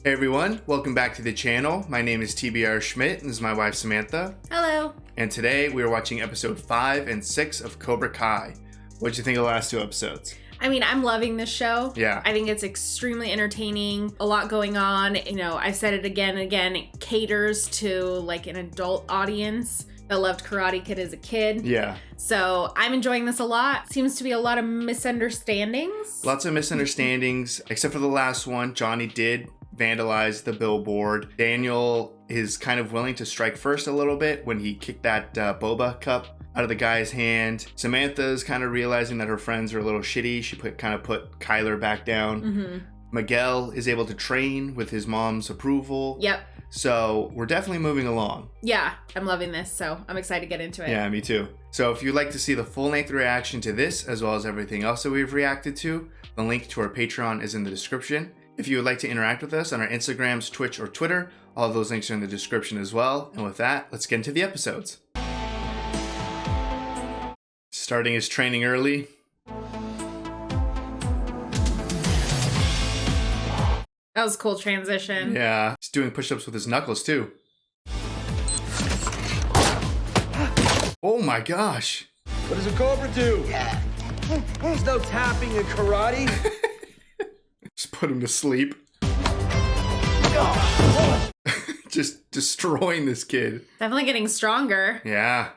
Hey everyone, welcome back to the channel. My name is TBR Schmitt and this is my wife Samantha. Hello. And today we are watching episode 5 and 6 of Cobra Kai. What'd you think of the last 2 episodes? I mean, I'm loving this show. Yeah. I think it's extremely entertaining, a lot going on. You know, I've said it again and again, it caters to like an adult audience that loved Karate Kid as a kid. Yeah. So I'm enjoying this a lot. Seems to be a lot of misunderstandings. Lots of misunderstandings, except for the last one. Johnny did vandalize the billboard. Daniel is kind of willing to strike first a little bit when he kicked that boba cup out of the guy's hand. Samantha's kind of realizing that her friends are a little shitty. She put Kyler back down. Mm-hmm. Miguel is able to train with his mom's approval. Yep. So we're definitely moving along. Yeah, I'm loving this, so I'm excited to get into it. Yeah, me too. So if you'd like to see the full-length reaction to this, as well as everything else that we've reacted to, the link to our Patreon is in the description. If you would like to interact with us on our Instagrams, Twitch, or Twitter, all of those links are in the description as well. And with that, let's get into the episodes. Starting his training early. That was a cool transition. Yeah, he's doing push-ups with his knuckles too. Oh my gosh. What does a Cobra do? There's no tapping in karate. Just put him to sleep. Just destroying this kid. Definitely getting stronger. Yeah.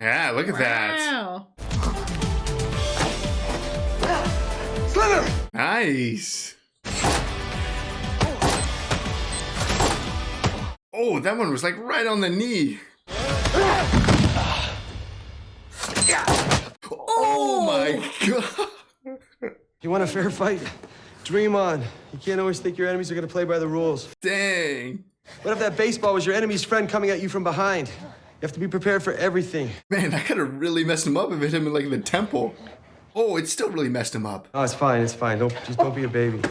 Yeah, look at that. Wow. Slither! Nice. Oh, that one was like right on the knee. Oh my god. You want a fair fight? Dream on. You can't always think your enemies are gonna play by the rules. Dang. What if that baseball was your enemy's friend coming at you from behind? You have to be prepared for everything. Man, that could have really messed him up if it hit him like in the temple. Oh, it still really messed him up. Oh, it's fine, it's fine. Don't be a baby.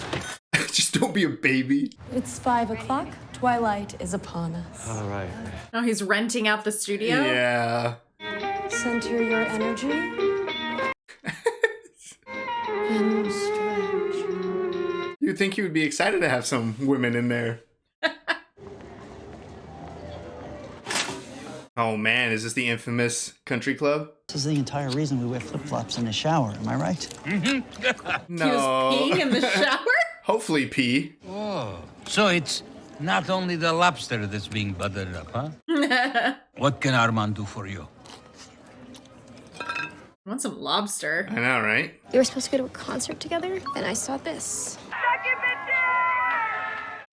Just don't be a baby. It's 5 o'clock. Twilight is upon us. All right. Oh, he's renting out the studio? Yeah. Center your energy. And stretch. You'd think he would be excited to have some women in there. Oh man, is this the infamous country club? This is the entire reason we wear flip-flops in the shower, am I right? No. He was peeing in the shower? Hopefully pee. Oh, so it's not only the lobster that's being buttered up, huh? What can Armand do for you? I want some lobster. I know, right? They were supposed to go to a concert together, and I saw this.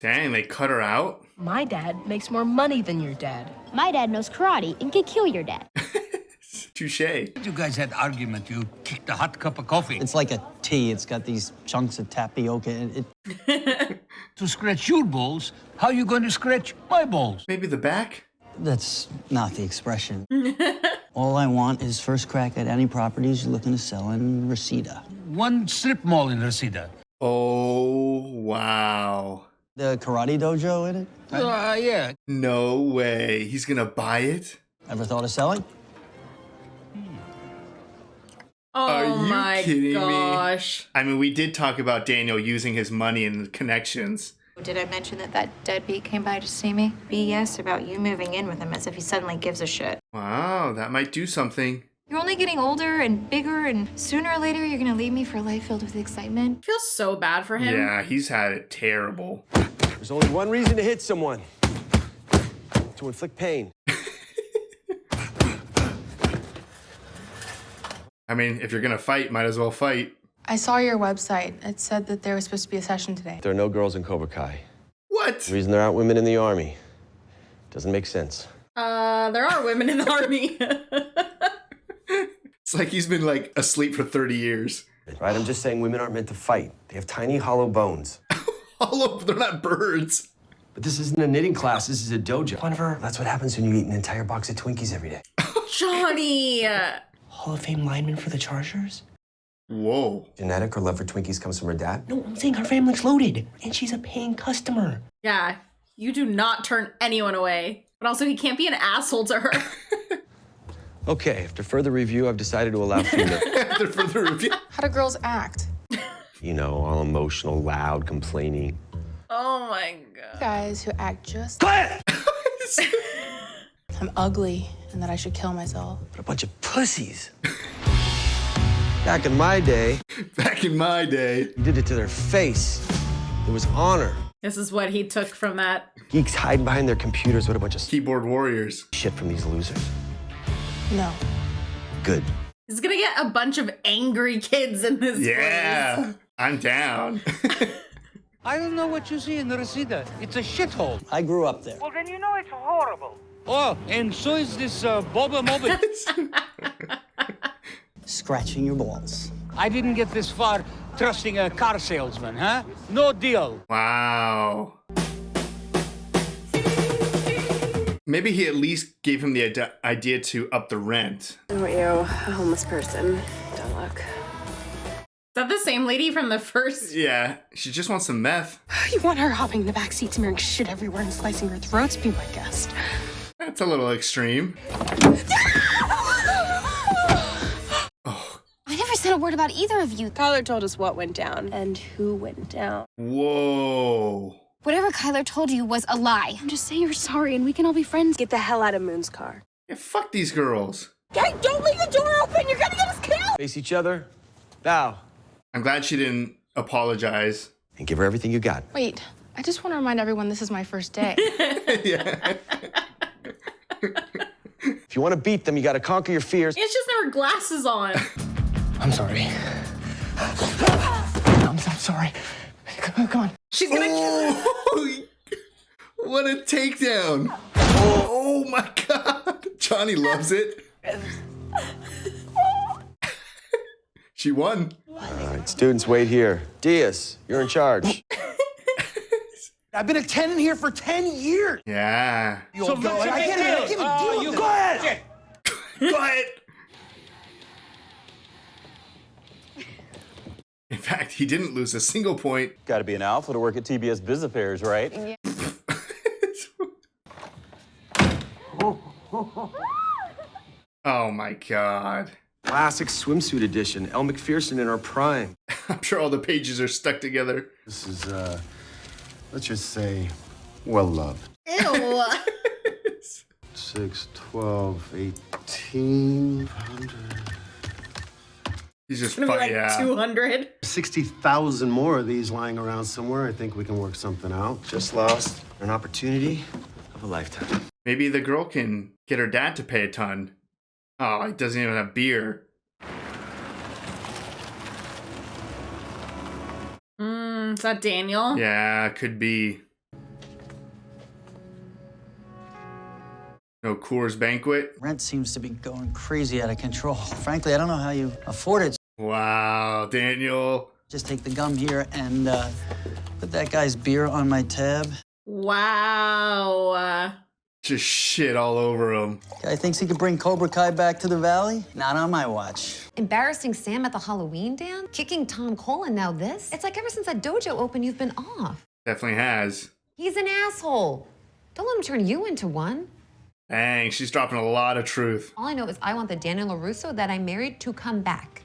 Dang, they cut her out? My dad makes more money than your dad. My dad knows karate and could kill your dad. Touche. You guys had argument. You kicked a hot cup of coffee. It's like a tea. It's got these chunks of tapioca in it. To scratch your balls, how you going to scratch my balls? Maybe the back? That's not the expression. All I want is first crack at any properties you're looking to sell in Reseda. One strip mall in Reseda. Oh, wow. The karate dojo in it? Yeah. No way. He's gonna buy it? Ever thought of selling? Oh Are you my kidding gosh. me? I mean, we did talk about Daniel using his money and connections. Did I mention that deadbeat came by to see me? BS about you moving in with him as if he suddenly gives a shit. Wow, that might do something. You're only getting older and bigger, and sooner or later you're gonna leave me for a life filled with excitement. I feel so bad for him. Yeah, he's had it terrible. There's only one reason to hit someone. To inflict pain. I mean, if you're gonna fight, might as well fight. I saw your website. It said that there was supposed to be a session today. There are no girls in Cobra Kai. What? The reason there aren't women in the army doesn't make sense. There are women in the army. It's like he's been like asleep for 30 years. Right? I'm just saying women aren't meant to fight. They have tiny, hollow bones. Hollow, they're not birds. But this isn't a knitting class. This is a dojo. Whatever. That's what happens when you eat an entire box of Twinkies every day. Johnny! Hall of Fame lineman for the Chargers? Whoa. Genetic or love for Twinkies comes from her dad? No, I'm saying her family's loaded, and she's a paying customer. Yeah, you do not turn anyone away. But also, he can't be an asshole to her. Okay, after further review, I've decided to allow female. After further review. How do girls act? You know, all emotional, loud, complaining. Oh my god. Guys who act just Quiet! I'm ugly and that I should kill myself. What a bunch of pussies. Back in my day, you did it to their face. It was honor. This is what he took from that. Geeks hide behind their computers. What a bunch of Keyboard warriors. shit from these losers. No. Good. He's gonna get a bunch of angry kids in this Yeah, I'm down. I don't know what you see in Reseda. It's a shithole. I grew up there. Well, then you know it's horrible. Oh, and so is this Boba Moba. Scratching your balls. I didn't get this far trusting a car salesman, huh? No deal. Wow. Maybe he at least gave him the idea to up the rent. Oh, ew, a homeless person. Don't look. Is that the same lady from the first? Yeah, she just wants some meth. You want her hopping in the back seat, smearing shit everywhere and slicing your throats? Be my guest. That's a little extreme. I never said a word about either of you. Kyler told us what went down and who went down. Whoa. Whatever Kyler told you was a lie. Just say you're sorry and we can all be friends. Get the hell out of Moon's car. Yeah, fuck these girls. Hey, don't leave the door open! You're gonna get us killed! Face each other, bow, I'm glad she didn't apologize. and give her everything you got. Wait, I just want to remind everyone this is my first day. Yeah. If you want to beat them, you got to conquer your fears. It's just there were glasses on. I'm sorry. I'm sorry. Come on. She's gonna kill him. Oh, what a takedown. Oh my god. Johnny loves it. She won. All right, students, wait here. Diaz, you're in charge. I've been attending here for 10 years. Yeah. So go. I can't even deal with it. Quiet. In fact, he didn't lose a single point. Got to be an alpha to work at TBS Biz Affairs, right? Yeah. Oh my god. Classic swimsuit edition. Elle McPherson in her prime. I'm sure all the pages are stuck together. This is, let's just say, well loved. Ew. 6, 12, 18, 100. He's just Gonna be like yeah. 200. 60,000 more of these lying around somewhere. I think we can work something out. Just lost an opportunity of a lifetime. Maybe the girl can get her dad to pay a ton. Oh, he doesn't even have beer. Is that Daniel? Yeah, could be. No Coors Banquet. Rent seems to be going crazy out of control. Frankly, I don't know how you afford it. Wow, Daniel. Just take the gum here and put that guy's beer on my tab. Wow. Just shit all over him. Guy thinks he could bring Cobra Kai back to the valley? Not on my watch. Embarrassing Sam at the Halloween dance? Kicking Tom Cole and now this? It's like ever since that dojo opened, you've been off. Definitely has. He's an asshole. Don't let him turn you into one. Dang, she's dropping a lot of truth. All I know is I want the Daniel LaRusso that I married to come back.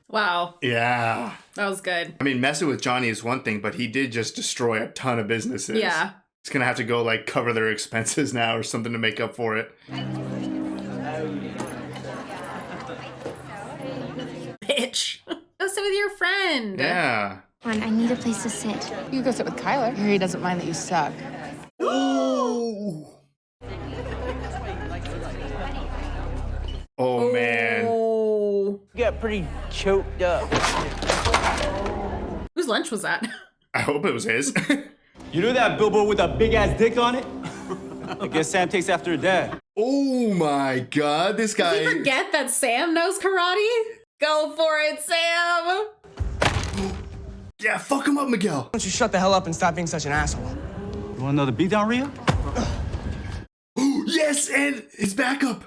Wow. Yeah. That was good. I mean, messing with Johnny is one thing, but he did just destroy a ton of businesses. Yeah. He's gonna have to go, like, cover their expenses now or something to make up for it. Bitch. Go sit with your friend. Yeah. Fine, I need a place to sit. You go sit with Kyler. Here he doesn't mind that you suck. Ooh. Oh, man. Oh. You got pretty choked up. Whose lunch was that? I hope it was his. You know that billboard with a big ass dick on it? I guess Sam takes after her dad. Oh my god, this guy. Did you forget that Sam knows karate? Go for it, Sam. Yeah, fuck him up, Miguel. Why don't you shut the hell up and stop being such an asshole? You want another beatdown, Rhea? Yes, and his backup.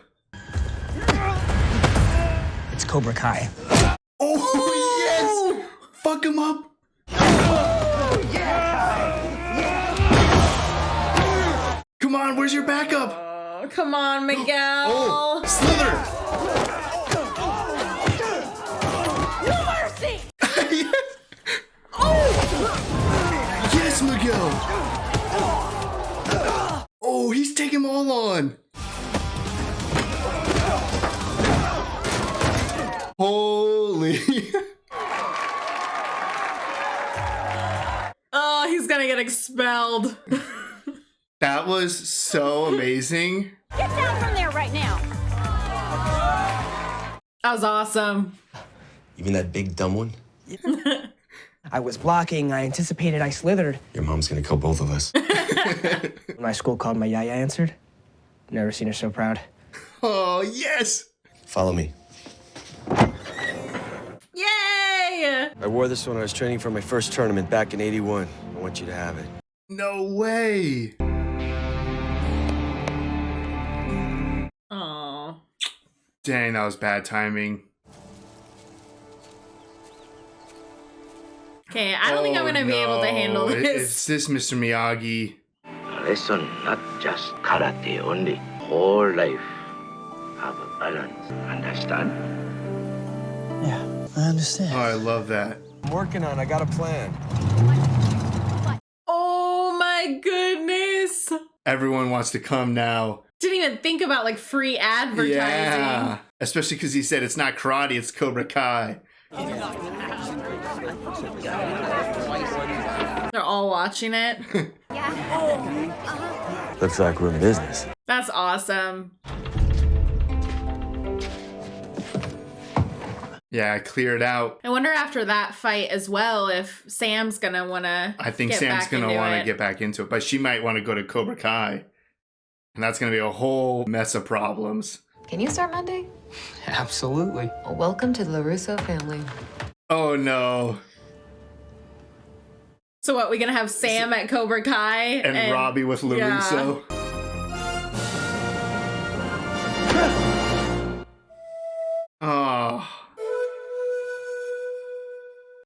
It's Cobra Kai. Oh, yes! Fuck him up. Come on, where's your backup? Oh, come on, Miguel. Oh, Slither. No mercy! go. Oh, he's taking them all on. Holy. Oh, he's gonna get expelled. That was so amazing. Get down from there right now. That was awesome. You mean that big dumb one? I was blocking, I anticipated, I slithered. Your mom's gonna kill both of us. When my school called, my yaya answered. Never seen her so proud. Oh, yes. Follow me. Yay! I wore this when I was training for my first tournament back in '81. I want you to have it. No way. Aw. Dang, that was bad timing. Okay, I don't think I'm gonna be able to handle this. It's this Mr. Miyagi. Lesson, not just karate only. Whole life have a balance. Understand? Yeah, I understand. Oh, I love that. I'm working on it. I got a plan. Oh my goodness. Everyone wants to come now. Didn't even think about like free advertising. Yeah, especially because he said it's not karate, it's Cobra Kai. They're all watching it. Looks like we're in business. That's awesome. Yeah, clear it out. I wonder after that fight as well if Sam's gonna wanna. I think Sam's gonna want to get back into it, but she might want to go to Cobra Kai. And that's gonna be a whole mess of problems. Can you start Monday? Absolutely. Well, welcome to the LaRusso family. Oh no. So what, we gonna have Sam at Cobra Kai? And Robbie with LaRusso. Yeah. Oh.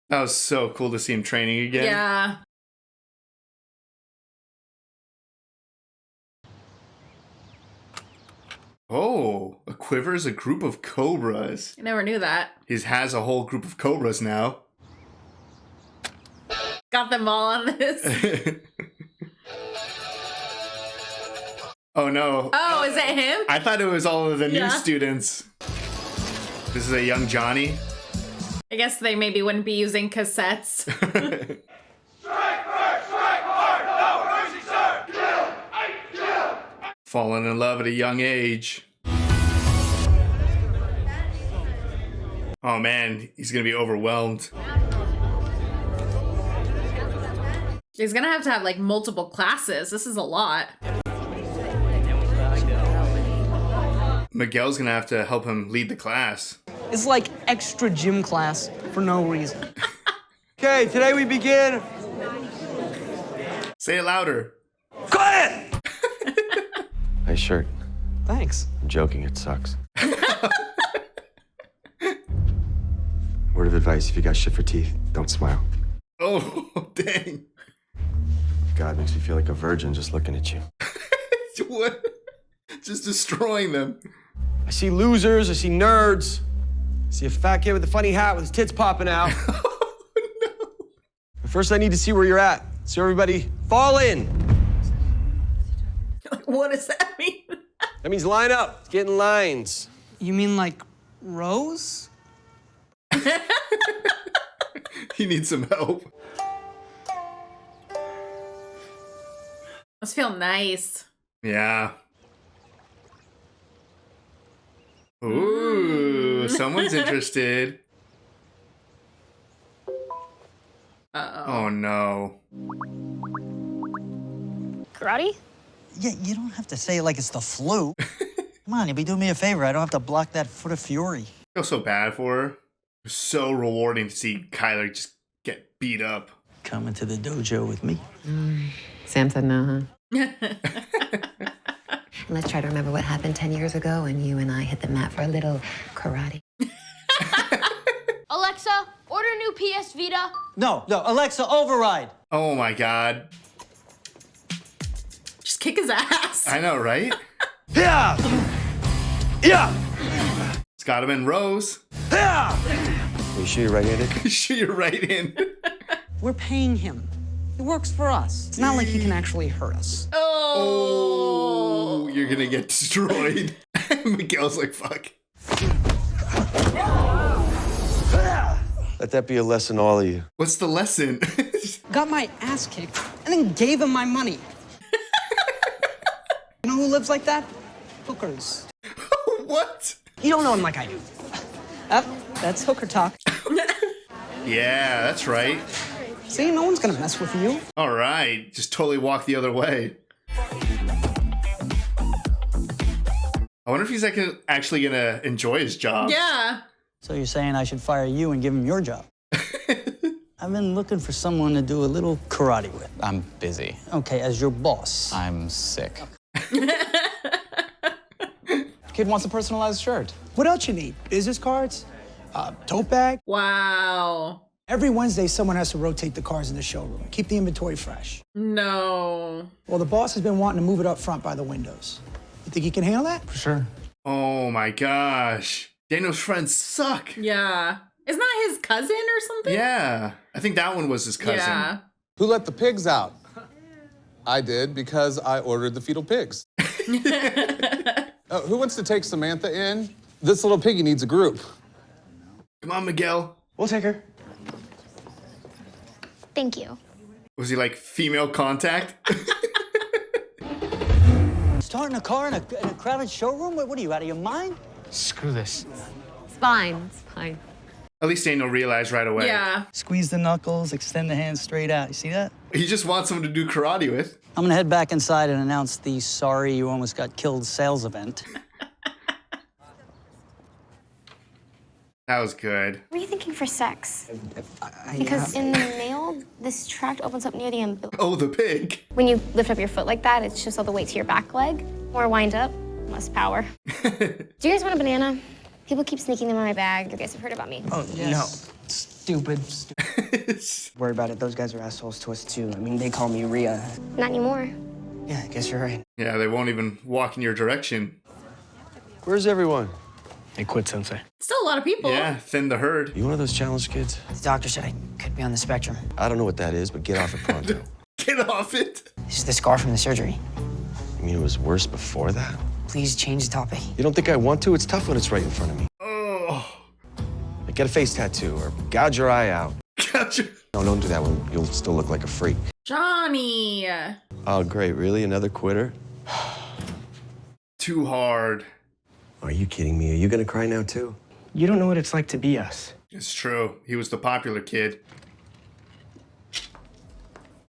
That was so cool to see him training again. Yeah. Oh, a quiver is a group of cobras. I never knew that. He has a whole group of cobras now. Got them all on this. Oh no. Oh, is it him? I thought it was all of the new students. This is a young Johnny. I guess they maybe wouldn't be using cassettes. Falling in love at a young age. Oh man, he's gonna be overwhelmed. He's gonna have to have like multiple classes. This is a lot. Miguel's gonna have to help him lead the class. It's like extra gym class for no reason. Okay, today we begin. Say it louder. Quiet! Nice shirt. Thanks. I'm joking, it sucks. Word of advice, if you got shit for teeth, don't smile. Oh, dang. God, makes me feel like a virgin just looking at you. What? Just destroying them. I see losers, I see nerds. I see a fat kid with a funny hat with his tits popping out. Oh, no. But first, I need to see where you're at. So everybody, fall in. What does that mean? That means line up, get in lines. You mean like rows? He needs some help. Must feel nice. Yeah. Ooh, someone's interested. Uh-oh. Oh no. Karate? Yeah, you don't have to say it like it's the flu. Come on, you'll be doing me a favor. I don't have to block that foot of fury. I feel so bad for her. It was so rewarding to see Kyler just get beat up. Coming to the dojo with me. Sam said no, huh? Let's try to remember what happened 10 years ago when you and I hit the mat for a little karate. Alexa, order new PS Vita. No, Alexa, override. Oh my god. Just kick his ass. I know, right? Yeah! Yeah! It's got him in rows. Yeah! Are you sure you're right-handed? Sure, you're right in. We're paying him. He works for us. It's not like he can actually hurt us. Oh, you're gonna get destroyed. Miguel's like, fuck. Let that be a lesson to all of you. What's the lesson? Got my ass kicked and then gave him my money. You know who lives like that? Hookers. What? You don't know him like I do. That's hooker talk. Yeah, that's right. See, no one's gonna mess with you. All right, just totally walk the other way. I wonder if he's like actually gonna enjoy his job. Yeah. So you're saying I should fire you and give him your job? I've been looking for someone to do a little karate with. I'm busy. Okay, as your boss. I'm sick. Kid wants a personalized shirt. What else you need? Business cards? Tote bag? Wow. Every Wednesday, someone has to rotate the cars in the showroom. Keep the inventory fresh. No. Well, the boss has been wanting to move it up front by the windows. You think he can handle that? For sure. Oh my gosh. Daniel's friends suck. Yeah. Isn't that his cousin or something? Yeah. I think that one was his cousin. Yeah. Who let the pigs out? I did because I ordered the fetal pigs. Who wants to take Samantha in? This little piggy needs a group. Come on, Miguel. We'll take her. Thank you. Was he like female contact? Starting a car in a crowded showroom? What are you, out of your mind? Screw this. It's fine. It's fine. At least Daniel realized right away. Yeah. Squeeze the knuckles, extend the hand straight out. You see that? He just wants someone to do karate with. I'm gonna head back inside and announce the sorry you almost got killed sales event. That was good. What are you thinking for sex? Because in the male, this tract opens up near the umbilical. Oh, the pig. When you lift up your foot like that, it shifts all the weight to your back leg. More wind up, less power. Do you guys want a banana? People keep sneaking them in my bag. You guys have heard about me. Oh, no. Stupid. Worry about it. Those guys are assholes to us, too. I mean, they call me Rhea. Not anymore. Yeah, I guess you're right. Yeah, they won't even walk in your direction. Where's everyone? They quit, Sensei. Still a lot of people. Yeah, thin the herd. You one of those challenged kids? The doctor said I could be on the spectrum. I don't know what that is, but get off it pronto. Get off it. This is the scar from the surgery. You mean it was worse before that? Please change the topic. You don't think I want to? It's tough when it's right in front of me. Oh. Like, get a face tattoo or gouge your eye out. Gotcha. No, don't do that one. You'll still look like a freak. Johnny. Oh, great. Really? Another quitter? Too hard. Are you kidding me? Are you gonna cry now, too? You don't know what it's like to be us. It's true. He was the popular kid.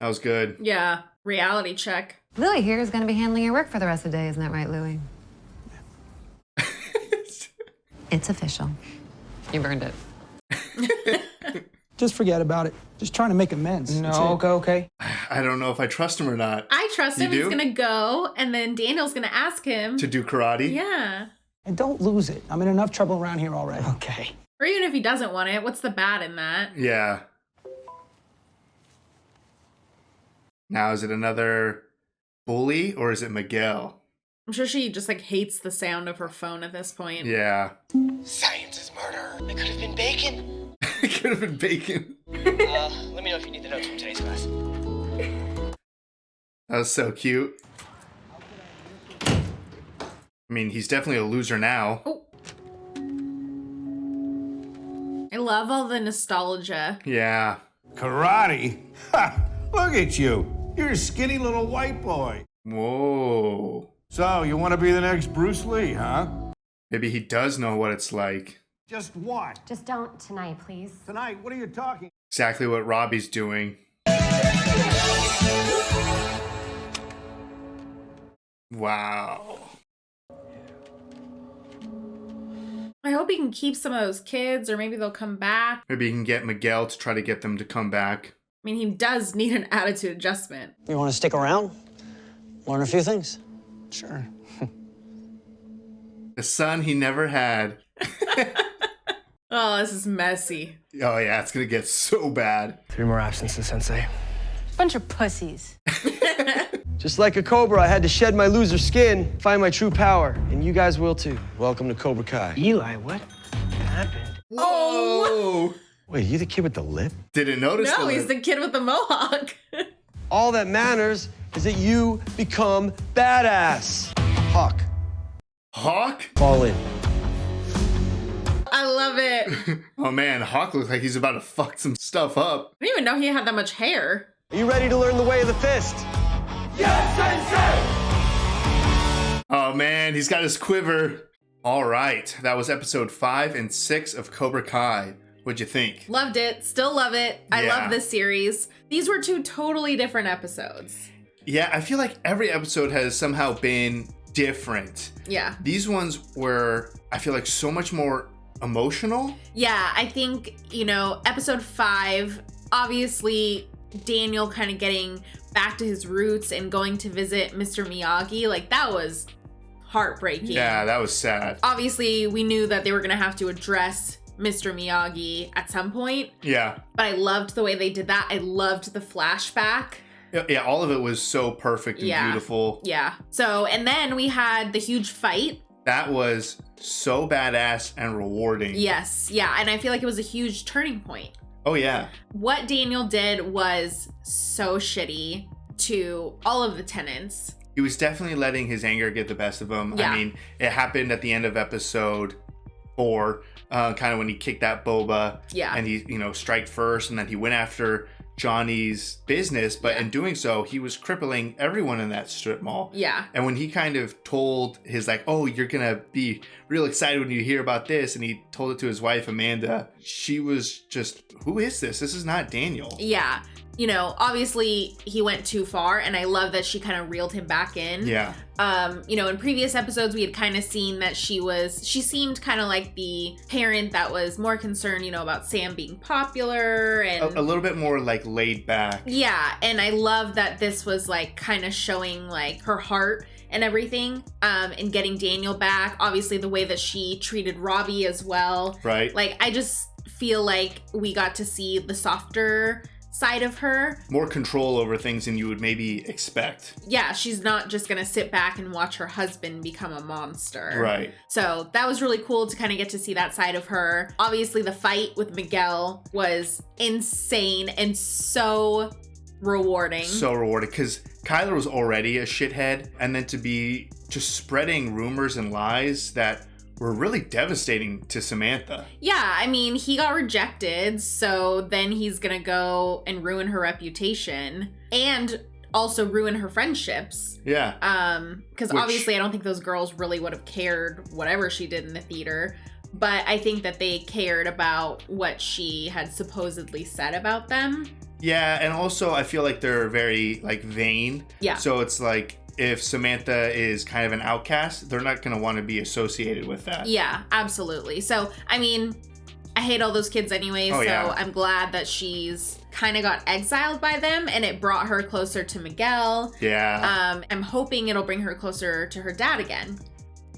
That was good. Yeah. Reality check. Louie here is going to be handling your work for the rest of the day. Isn't that right, Louie? It's official. You burned it. Just forget about it. Just trying to make amends. No, okay. I don't know if I trust him or not. I trust him. You He's do? going to go, and then Daniel's going to ask him. To do karate? Yeah. And don't lose it. I'm in enough trouble around here already. Okay. Or even if he doesn't want it, what's the bad in that? Yeah. Now, is it another bully or is it Miguel? I'm sure she just like hates the sound of her phone at this point. Yeah. Science is murder. It could have been bacon. It could have been bacon. Let me know if you need the notes from today's class. That was so cute. I mean, he's definitely a loser now. Oh. I love all the nostalgia. Yeah. Karate? Ha! Look at you. You're a skinny little white boy. Whoa. So, you want to be the next Bruce Lee, huh? Maybe he does know what it's like. Just what? Just don't tonight, please. Tonight, what are you talking? Exactly what Robbie's doing. Wow. I hope he can keep some of those kids, or maybe they'll come back. Maybe he can get Miguel to try to get them to come back. I mean, he does need an attitude adjustment. You want to stick around? Learn a few things? Sure. The son he never had. Oh, this is messy. Oh yeah, it's gonna get so bad. 3 more absences, Sensei. Bunch of pussies. Just like a cobra, I had to shed my loser skin, find my true power, and you guys will too. Welcome to Cobra Kai. Eli, what happened? Whoa! Wait, you the kid with the lip? Didn't notice No, he's the kid with the mohawk. All that matters is that you become badass. Hawk. Hawk? Fall in. I love it. Oh man, Hawk looks like he's about to fuck some stuff up. I didn't even know he had that much hair. Are you ready to learn the way of the fist? Yes, Sensei! Oh man, he's got his quiver. All right, that was episode 5 and 6 of Cobra Kai. What'd you think? Loved it. Still love it. I Yeah. love this series. These were 2 totally different episodes. Yeah, I feel like every episode has somehow been different. Yeah. These ones were, I feel like, so much more emotional. Yeah, I think, episode 5, obviously Daniel kind of getting back to his roots and going to visit Mr. Miyagi, like that was heartbreaking. Yeah, that was sad. Obviously, we knew that they were going to have to address Mr. Miyagi at some point. Yeah. But I loved the way they did that. I loved the flashback. Yeah, all of it was so perfect and beautiful. Yeah. So, and then we had the huge fight. That was so badass and rewarding. Yes. Yeah. And I feel like it was a huge turning point. Oh, yeah. What Daniel did was so shitty to all of the tenants. He was definitely letting his anger get the best of him. Yeah. I mean, it happened at the end of episode 4, kind of when he kicked that boba. Yeah. And he, striked first, and then he went after Johnny's business, but in doing so, he was crippling everyone in that strip mall. Yeah. And when he kind of told his oh, you're gonna be real excited when you hear about this, and he told it to his wife, Amanda, she was just, who is this? This is not Daniel. Yeah. Obviously he went too far, and I love that she kind of reeled him back in. Yeah. In previous episodes, we had kind of seen that she seemed kind of like the parent that was more concerned, about Sam being popular and a little bit more laid back. Yeah. And I love that this was kind of showing her heart and everything, and getting Daniel back. Obviously the way that she treated Robbie as well. Right. I just feel like we got to see the softer side of her. More control over things than you would maybe expect. Yeah, she's not just gonna sit back and watch her husband become a monster. Right. So that was really cool to kind of get to see that side of her. Obviously the fight with Miguel was insane and so rewarding. So rewarding, because Kyler was already a shithead, and then to be just spreading rumors and lies that were really devastating to Samantha. Yeah, I mean, he got rejected, so then he's gonna go and ruin her reputation and also ruin her friendships. Yeah. Because obviously I don't think those girls really would have cared whatever she did in the theater, but I think that they cared about what she had supposedly said about them. Yeah, and also I feel like they're very vain. Yeah. So it's if Samantha is kind of an outcast, they're not going to want to be associated with that. Yeah, absolutely. So, I mean, I hate all those kids anyway, I'm glad that she's kind of got exiled by them, and it brought her closer to Miguel. Yeah. I'm hoping it'll bring her closer to her dad again.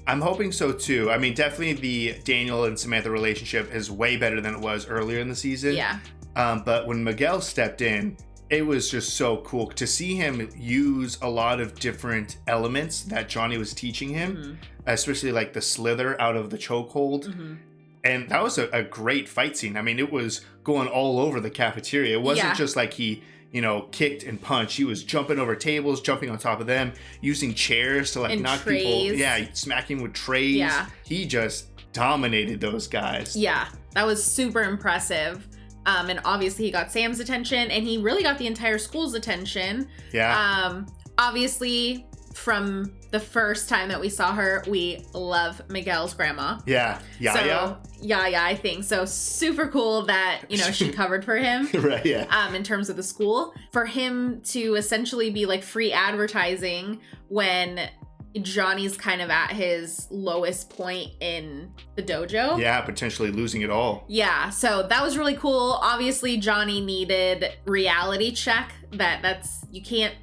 I'm hoping so too. I mean, definitely the Daniel and Samantha relationship is way better than it was earlier in the season. Yeah. But when Miguel stepped in, it was just so cool to see him use a lot of different elements that Johnny was teaching him, especially the slither out of the chokehold. And that was a great fight scene. I mean, it was going all over the cafeteria. It wasn't just he, kicked and punched. He was jumping over tables, jumping on top of them, using chairs to and knock trays. people. Yeah, smacking with trays. Yeah. He just dominated those guys. Yeah, that was super impressive. And obviously he got Sam's attention, and he really got the entire school's attention. Yeah. Obviously from the first time that we saw her, we love Miguel's grandma. Yeah. So, I think. So super cool that, she covered for him. Right, yeah. In terms of the school. For him to essentially be free advertising when Johnny's kind of at his lowest point in the dojo. Yeah, potentially losing it all. Yeah, so that was really cool. Obviously, Johnny needed reality check. You can't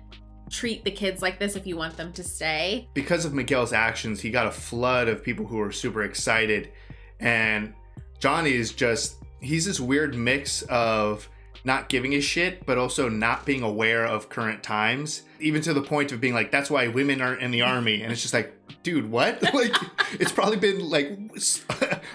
treat the kids like this if you want them to stay. Because of Miguel's actions, he got a flood of people who were super excited. And Johnny is he's this weird mix of not giving a shit, but also not being aware of current times, even to the point of being like, that's why women aren't in the army. And it's just like, dude, what? Like, it's probably been like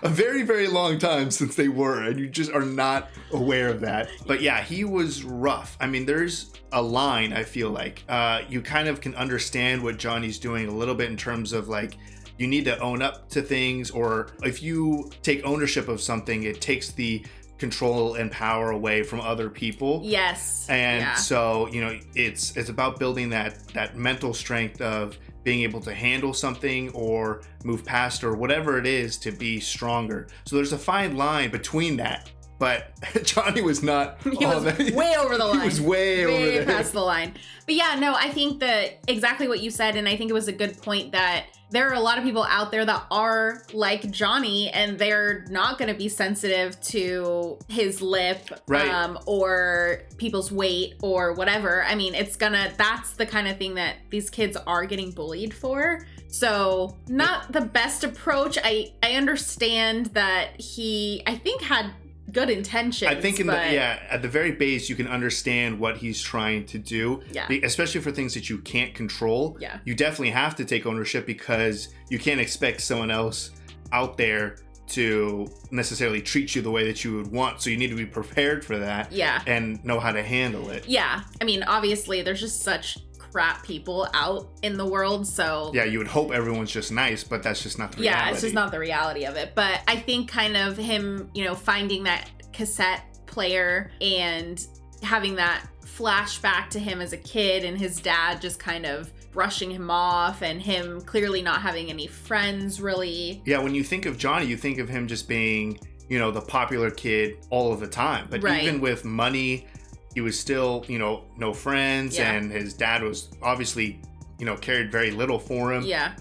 a very, very long time since they were, and you just are not aware of that. But yeah, he was rough. I mean, there's a line, I feel like, you kind of can understand what Johnny's doing a little bit in terms of like, you need to own up to things, or if you take ownership of something, it takes the control and power away from other people. Yes. And so, you know, it's about building that mental strength of being able to handle something or move past or whatever it is to be stronger. So there's a fine line between that. But Johnny was not. He was way over the line. He was way over past the line. But yeah, no, I think that exactly what you said, and I think it was a good point that there are a lot of people out there that are like Johnny, and they're not going to be sensitive to his lip, right, or people's weight or whatever. I mean, that's the kind of thing that these kids are getting bullied for. So not the best approach. I understand that he, I think, had good intentions. I think at the very base, you can understand what he's trying to do. Yeah. Especially for things that you can't control. Yeah. You definitely have to take ownership, because you can't expect someone else out there to necessarily treat you the way that you would want. So you need to be prepared for that. Yeah. And know how to handle it. Yeah. I mean, obviously, there's just such crap people out in the world, so yeah, you would hope everyone's just nice, but that's just not the reality. Yeah, it's just not the reality of it. But I think kind of him, you know, finding that cassette player and having that flashback to him as a kid and his dad just kind of brushing him off, and him clearly not having any friends really. Yeah, when you think of Johnny, you think of him just being, you know, the popular kid all of the time. But right. Even with money, he was still, you know, no friends, yeah. And his dad was obviously, you know, cared very little for him. Yeah.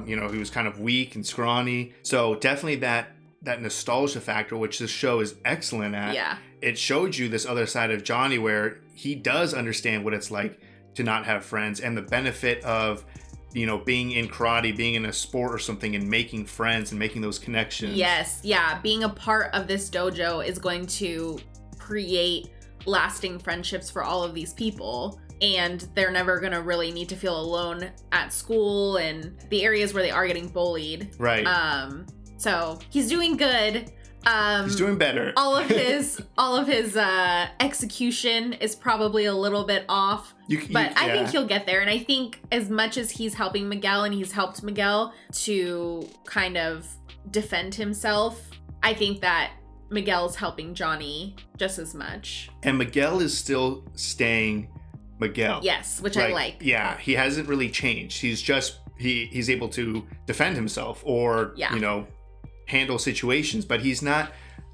You know, he was kind of weak and scrawny. So definitely that nostalgia factor, which this show is excellent at. Yeah. It showed you this other side of Johnny where he does understand what it's like to not have friends, and the benefit of, you know, being in karate, being in a sport or something, and making friends and making those connections. Yes. Yeah. Being a part of this dojo is going to create lasting friendships for all of these people, and they're never gonna really need to feel alone at school and the areas where they are getting bullied. Right. So he's doing good. He's doing better. all of his execution is probably a little bit off, but I think he'll get there. And I think as much as he's helping Miguel, and he's helped Miguel to kind of defend himself, I think that Miguel's helping Johnny just as much. And Miguel is still staying Miguel. Yes, which I like. Yeah, he hasn't really changed. He's just, he's able to defend himself or, you know, handle situations, but he's not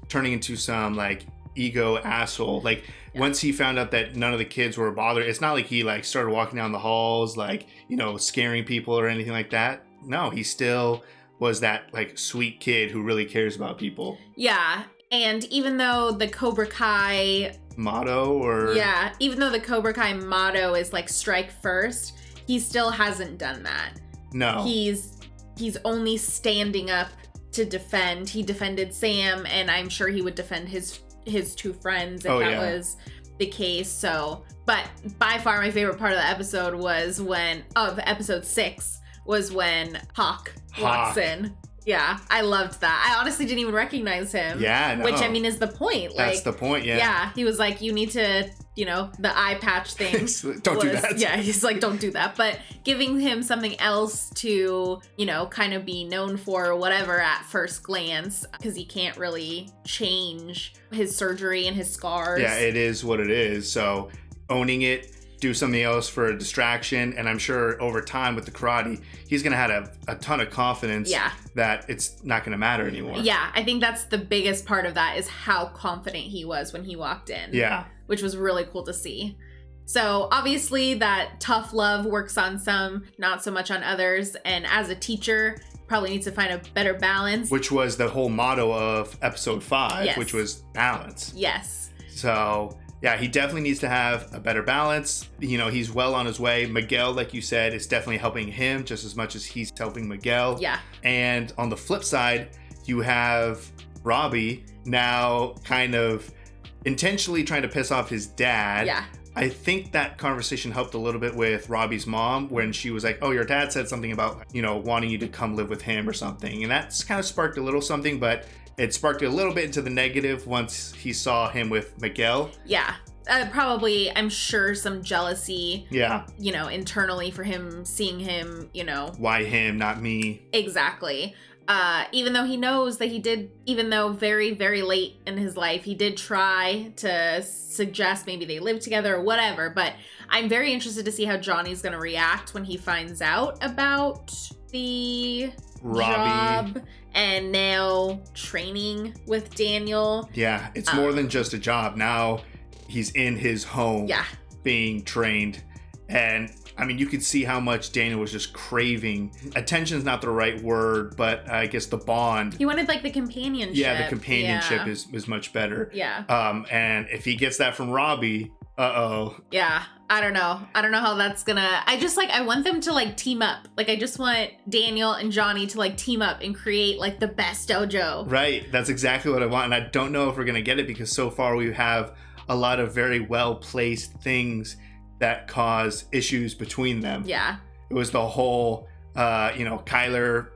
turning into some like ego asshole. Like once he found out that none of the kids were bothered, it's not like he like started walking down the halls, like, you know, scaring people or anything like that. No, he still was that like sweet kid who really cares about people. Yeah. And even though the Cobra Kai motto even though the Cobra Kai motto is like strike first, he still hasn't done that. No. He's only standing up to defend. He defended Sam, and I'm sure he would defend his two friends if that was the case. So, but by far my favorite part of the episode was episode 6 was when Hawk walks in. Yeah, I loved that. I honestly didn't even recognize him. Yeah, no. Which, I mean, is the point. That's the point, yeah. Yeah, he was like, you need to, you know, the eye patch thing. Don't do that. Yeah, he's like, don't do that. But giving him something else to, you know, kind of be known for or whatever at first glance, because he can't really change his surgery and his scars. Yeah, it is what it is. So owning it, do something else for a distraction, and I'm sure over time with the karate, he's gonna have a ton of confidence that it's not gonna matter anymore. Yeah, I think that's the biggest part of that, is how confident he was when he walked in. Yeah. Which was really cool to see. So obviously that tough love works on some, not so much on others, and as a teacher, probably needs to find a better balance. Which was the whole motto of episode 5, which was balance. Yes. So yeah, he definitely needs to have a better balance. You know, he's well on his way. Miguel, like you said, is definitely helping him just as much as he's helping Miguel. Yeah. And on the flip side, you have Robbie now kind of intentionally trying to piss off his dad. Yeah. I think that conversation helped a little bit with Robbie's mom when she was like, oh, your dad said something about, wanting you to come live with him or something. And that's kind of sparked a little something, but it sparked a little bit into the negative once he saw him with Miguel. Yeah. Probably, I'm sure, some jealousy. Yeah. Internally for him, seeing him, Why him, not me? Exactly. Even though he knows that he did, even though very, very late in his life, he did try to suggest maybe they live together or whatever. But I'm very interested to see how Johnny's going to react when he finds out about the Robbie. job and now training with Daniel. Yeah, it's more than just a job. Now he's in his home being trained. And I mean, you could see how much Daniel was just craving. Attention's not the right word, but I guess the bond. He wanted like the companionship. Yeah, the companionship is much better. Yeah. And if he gets that from Robbie, Yeah, I don't know how that's gonna. I want them to like team up. Like, I just want Daniel and Johnny to like team up and create like the best dojo. Right, that's exactly what I want. And I don't know if we're gonna get it because so far we have a lot of very well placed things that cause issues between them. Yeah. It was the whole, Kyler,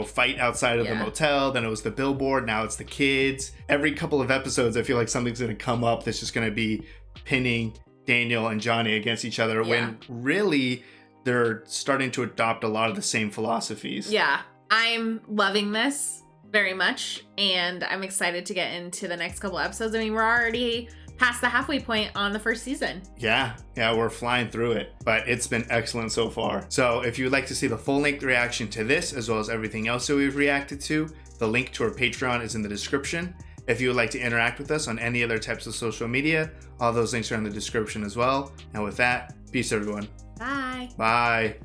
fight outside of the motel. Then it was the billboard. Now it's the kids. Every couple of episodes, I feel like something's going to come up that's just going to be pinning Daniel and Johnny against each other when really they're starting to adopt a lot of the same philosophies. Yeah. I'm loving this very much. And I'm excited to get into the next couple episodes. I mean, we're already past the halfway point on the first season. Yeah, we're flying through it, but it's been excellent so far. So if you'd like to see the full-length reaction to this, as well as everything else that we've reacted to, the link to our Patreon is in the description. If you would like to interact with us on any other types of social media, all those links are in the description as well. And with that, peace everyone. Bye. Bye.